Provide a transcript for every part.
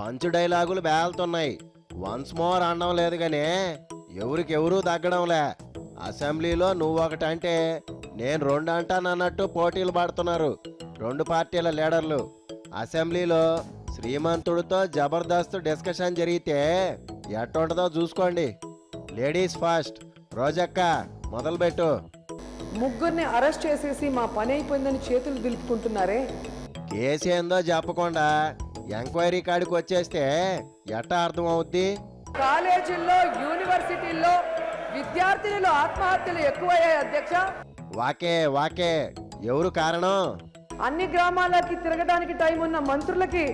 పంచు డైలాగులు బేలుతున్నాయి. Once more అనడం లేదు గానీ ఎవరికెవరూ తగ్గడంలే. అసెంబ్లీలో నువ్వొకటంటే నేను రెండు అంటానన్నట్టు పోటీలు పడుతున్నారు రెండు పార్టీల లీడర్లు. అసెంబ్లీలో శ్రీమంతుడితో జబర్దస్త్ డిస్కషన్ జరిగితే ఎట్టుంటుందో చూసుకోండి. Ladies first. రోజక్క మొదలుపెట్టు. ముగ్గురిని అరెస్ట్ చేసేసి మా పని అయిపోయిందని చేతులు దులుపుకుంటున్నారే. కేసు ఏందో చెప్పకుండా ఎంక్వైరీ కాడికి వచ్చేస్తే ఎట్టా అర్థం అవుద్ది? కాలేజీల్లో యూనివర్సిటీల్లో విద్యార్థినులు ఆత్మహత్యలు ఎక్కువయ్యాయి అధ్యక్ష. వాకే ఎవరు కారణం? అన్ని గ్రామాలకి తిరగడానికి టైం ఉన్న మంత్రులకి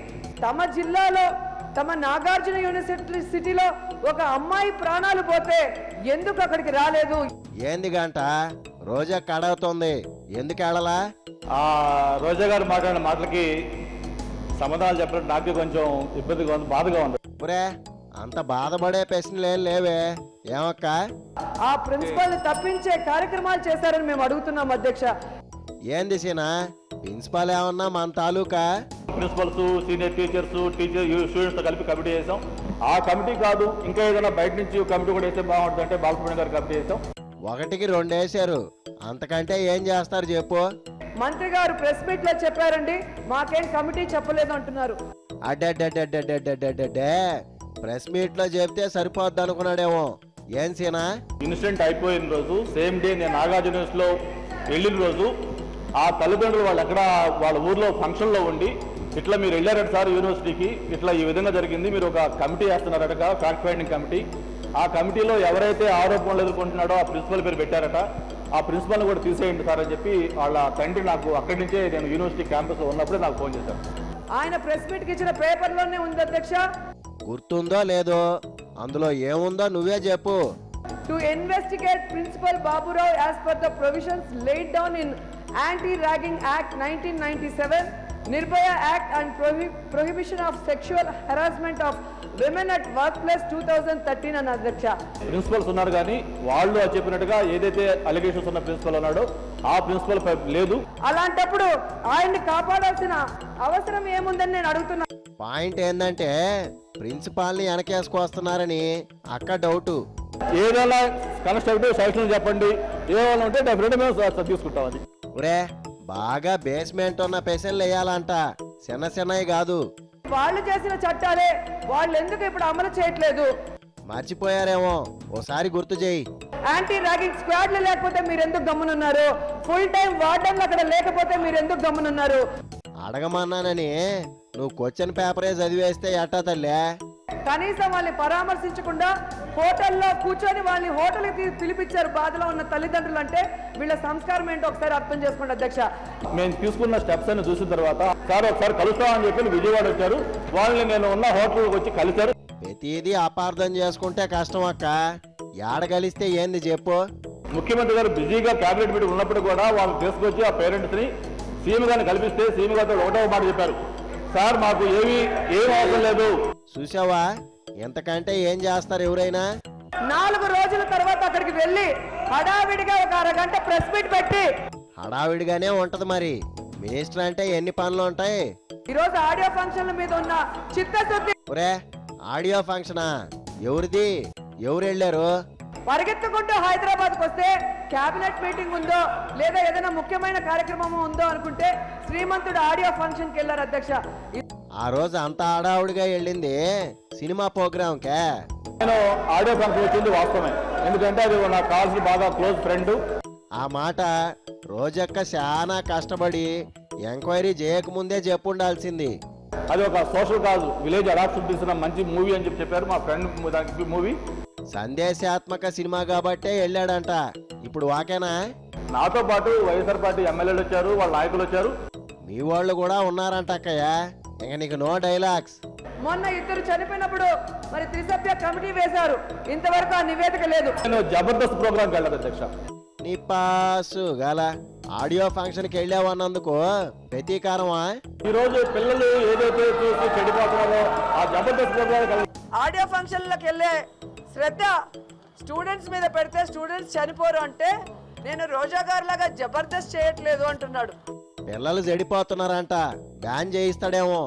తమ జిల్లాలో తమ నాగార్జున యూనివర్సిటీలో ఒక అమ్మాయి ప్రాణాలు పోతే ఎందుకు అక్కడికి రాలేదు? ఏంది గంట రోజా కడవుతుంది, ఎందుకు వెళ్ళలా? రోజా గారు మాట్లాడిన మాటలకి సమాధానాలు చెప్పడం నాకు కొంచెం ఇబ్బందిగా ఉంది, బాధగా ఉంది. పురే అంత బాధపడే ప్రశ్నలు ఏం లేవే. ఏమక్క? ఆ ప్రిన్సిపల్ ని తప్పించే కార్యక్రమాలు చేశారని మేము అడుగుతున్నాం అధ్యక్ష. ఏంది సీనా, ప్రిన్సిపాల్ ఏమన్నా మన తాలూకా? ప్రిన్సిపల్స్, సీనియర్ టీచర్స్, స్టూడెంట్స్ తో కలిపి కమిటీ చేసాం. ఆ కమిటీ కాదు, ఇంకా ఏదైనా బయట నుంచి కమిటీ కూడా వేస్తే బాగుంటుంది అంటే బాలసుబ్రహ్మణ్యం గారు కమిటీ చేసాం. ఒకటికి రెండు వేసారు, అంతకంటే ఏం చేస్తారు చెప్పు? మంత్రి గారు ప్రెస్ మీట్ లో చెప్పారండి, మాకేం కమిటీ చెప్పలేదు అంటున్నారు. అడ్డే ప్రెస్ మీట్ లో చెప్తే సరిపోద్ది అనుకున్నాడేమో. ఏం సీనా? ఇన్సిడెంట్ అయిపోయిన రోజు సేమ్ డే నేను నాగార్జున యూనివర్సిటీలో వెళ్ళిన రోజు ఆ తల్లిదండ్రులు వాళ్ళు ఎక్కడ వాళ్ళ ఊర్లో ఫంక్షన్లో ఉండి ఇట్లా మీరు వెళ్ళారట సార్ యూనివర్సిటీకి, ఇట్లా ఈ విధంగా జరిగింది, మీరు ఒక కమిటీ వేస్తున్నారట, ఫ్యాక్ట్ ఫైండింగ్ కమిటీ. ఆ కమిటీలో ఎవరైతే ఆరోపణలు ఎదుర్కొంటున్నాడో ఆ ప్రిన్సిపల్ పేరు పెట్టారట, ఆ ప్రిన్సిపల్ని కూడా తీసేయండి సార్ అని చెప్పి వాళ్ళ తండ్రి నాకు అక్కడి నుంచే నేను యూనివర్సిటీ క్యాంపస్లో ఉన్నప్పుడే నాకు ఫోన్ చేశారు. ఆయన ప్రెస్ మీట్కి ఇచ్చిన పేపర్లోనే ఉంది అధ్యక్ష. గుర్తుందో లేదో, అందులో ఏముందో నువ్వే చెప్పు. To investigate principal Baburao as per the provisions laid down in Anti-Ragging Act 1997, Nirbhaya Act and Prohibition of Sexual Harassment of Women at Workplace 2013 అని అధ్యక్ష. ప్రిన్సిపల్స్ ఉన్నారు కానీ వాళ్ళు చెప్పినట్టుగా ఏదైతే అలిగేషన్స్ ఉన్న ప్రిన్సిపల్ ఉన్నాడో ఆ ప్రిన్సిపల్ లేదు. అలాంటప్పుడు ఆయన్ని కాపాడాల్సిన అవసరం ఏముందని నేను అడుగుతున్నా. పాయింట్ ఏంటంటే ప్రిన్సిపాల్ని వెనకేసుకొస్తున్నారని అక్క డౌటు. ఏదైనా కన్స్ట్రక్టివ్ సజెషన్ చెప్పండి, ఏమైనా ఉంటే డెఫినెట్ మేము తీసుకుంటాం. అది ఒరే బాగా బేస్మెంట్ ఉన్న పెసలు వేయాలంట, చిన్నవి కాదు. వాళ్ళు చేసిన చట్టాలే వాళ్ళు ఎందుకు ఇప్పుడు అమలు చేయట్లేదు? మర్చిపోయారేమో, ఓసారి గుర్తు చేయి. యాంటీ ర్యాగింగ్ స్క్వాడ్లు లేకపోతే మీరు ఎందుకు గమ్మునున్నారు? ఫుల్ టైం వార్డన్లు అక్కడ లేకపోతే మీరు ఎందుకు గమ్మునున్నారు? అడగమన్నానని నువ్వు క్వశ్చన్ పేపరే చదివేస్తే ఎట్టా తల్లే? కనీసం వాళ్ళని పరామర్శించకుండా హోటల్లో కూర్చొని వాళ్ళని హోటల్కి పిలిపించారు బాధలో ఉన్న తల్లిదండ్రులు. అంటే వీళ్ళ సంస్కారం ఏంటో ఒకసారి అర్థం చేసుకోండి అధ్యక్ష. మేము తీసుకున్న స్టెప్స్ అని చూసిన తర్వాత సార్ ఒకసారి కలుస్తామని చెప్పి విజయవాడ వచ్చారు, వాళ్ళని నేను ఉన్న హోటల్కి వచ్చి కలిశారు. ప్రతిదీ అపార్థం చేసుకుంటే కష్టం అక్క. ఏడ కలిస్తే ఏంది చెప్పు? ముఖ్యమంత్రి గారు బిజీగా క్యాబినెట్ మీటింగ్ ఉన్నప్పుడు కూడా వాళ్ళు తీసుకొచ్చి ఆ పేరెంట్స్ ని సీఎం గారిని కల్పిస్తే సీఎం గారితో ఒకటో మాట చెప్పారు, సార్ మాకు ఏం అవసరం లేదు. చూసావా, ఎంతకంటే ఏం చేస్తారు ఎవరైనా? 4 రోజుల తర్వాత అక్కడికి వెళ్ళి హడావిడిగా ఒక అరగంట ప్రెస్ మీట్ పెట్టి. హడావిడిగానే ఉంటది మరి, మినిస్టర్ అంటే ఎన్ని పనులు ఉంటాయి. ఈరోజు ఆడియో ఫంక్షన్ల మీద ఉన్న చిత్తశుద్ధి. ఒరే ఆడియో ఫంక్షనా? ఎవరిది? ఎవరు వెళ్ళారు? పరిగెత్తుకుంటూ హైదరాబాద్కి వస్తే క్యాబినెట్ మీటింగ్ ఉందో లేదా ఏదైనా ముఖ్యమైన కార్యక్రమం ఉందో అనుకుంటే శ్రీమంతుడు ఆడియో ఫంక్షన్కి వెళ్ళారు అధ్యక్ష. ఆ రోజు అంత హడావుడిగా వెళ్ళింది సినిమా ప్రోగ్రామ్ కే. నేను ఆడియో ఫంక్షన్ వచ్చింది వాస్తవమే, ఎందుకంటే అది నా కాల్స్ బాగా క్లోజ్ ఫ్రెండ్. ఆ మాట రోజక్క చాలా కష్టపడి ఎంక్వైరీ చేయకముందే చెప్పుండాల్సింది. అది ఒక సోషల్ కాజ్, విలేజ్ అడాప్షన్ తీసిన మంచి మూవీ అని చెప్పారు మా ఫ్రెండ్. మూవీ సందేశాత్మక సినిమా కాబట్టే వెళ్ళాడంట. ఇప్పుడు వాకేనా? నాతో పాటు వైఎస్ఆర్ పార్టీ ఎమ్మెల్యేలు వచ్చారు, వాళ్ళ నాయకులు వచ్చారు. మీ వాళ్ళు కూడా ఉన్నారంట అక్కయ్య. ఇంక నీకు నో డైలాగ్స్. మొన్న 2 చనిపోయినప్పుడు మరి త్రిసభ్య కమిటీ వేశారు, ఇంతవరకు ఆ నివేదిక లేదు. నేను జబర్దస్త్ ప్రోగ్రామ్కి వెళ్ళాను అధ్యక్ష. నీ పాసు గల ఆడియో ఫంక్షన్కి వెళ్ళావన్నందుకు ప్రతీకారమా? ఈ రోజు పిల్లలు ఏదైతే చూసి చెడిపోతున్నారో ఆ జబర్దస్త్ ప్రోగ్రామ్ ఆడియో ఫంక్షన్లకు వెళ్ళే శ్రద్ధ స్టూడెంట్స్ మీద పెడితే స్టూడెంట్స్ చనిపోరు అంటే నేను రోజా గారి లాగా జబర్దస్త్ చేయట్లేదు అంటున్నాడు. పిల్లలు చెడిపోతున్నారంట, బ్యాన్ చేయిస్తాడేమో.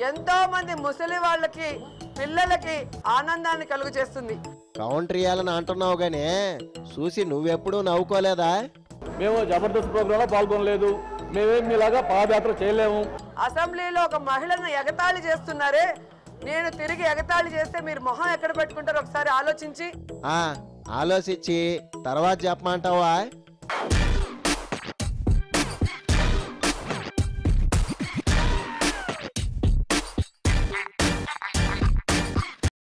ఎంతో మంది ముసలి వాళ్ళకి పిల్లలకి ఆనందాన్ని కలుగు చేస్తుంది. కౌంటర్ ఇయ్యాలని అంటున్నావు గానీ చూసి నువ్వెప్పుడూ నవ్వుకోలేదా? మేము జబర్దస్త్ ప్రోగ్రాంలో పాల్గొనలేదు, మేమేం మీలాగా పాదయాత్ర చేయలేము. అసెంబ్లీలో ఒక మహిళను ఎగతాళి చేస్తున్నారే, నేను తిరిగి ఎగతాళి చేస్తే మీరు మొహం ఎక్కడ పెట్టుకుంటారో ఒకసారి ఆలోచించి ఆలోచించి తర్వాత చెప్పమంటావా?